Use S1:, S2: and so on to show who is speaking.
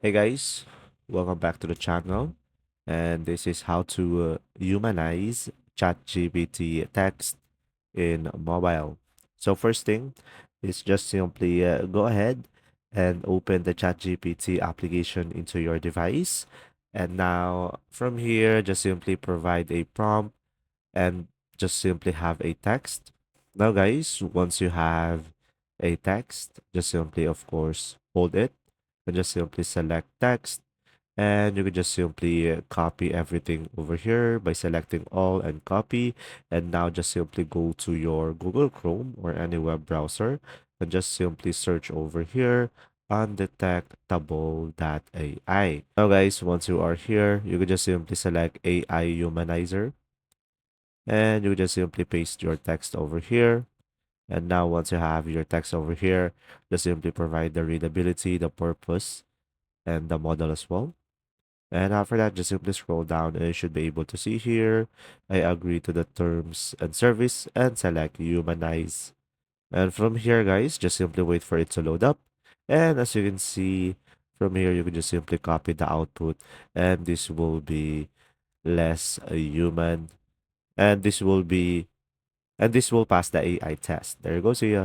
S1: Hey guys, welcome back to the channel. And this is how to humanize ChatGPT text in mobile. So first thing is just simply go ahead and open the ChatGPT application into your device. And now from here, just simply provide a prompt and just simply have a text. Now guys, once you have a text, just simply of course hold it and just simply select text, and you can just simply copy everything over here by selecting all and copy. And now just simply go to your Google Chrome or any web browser and just simply search over here undetectable.ai. Now guys, once you are here, you can just simply select AI humanizer, and you just simply paste your text over here. And now once you have your text over here, just simply provide the readability, the purpose, and the model as well. And after that, just simply scroll down and you should be able to see here, I agree to the terms and service, and select humanize. And from here, guys, just simply wait for it to load up. And as you can see from here, you can just simply copy the output, and this will be less human, and this will pass the AI test. There you go. See ya.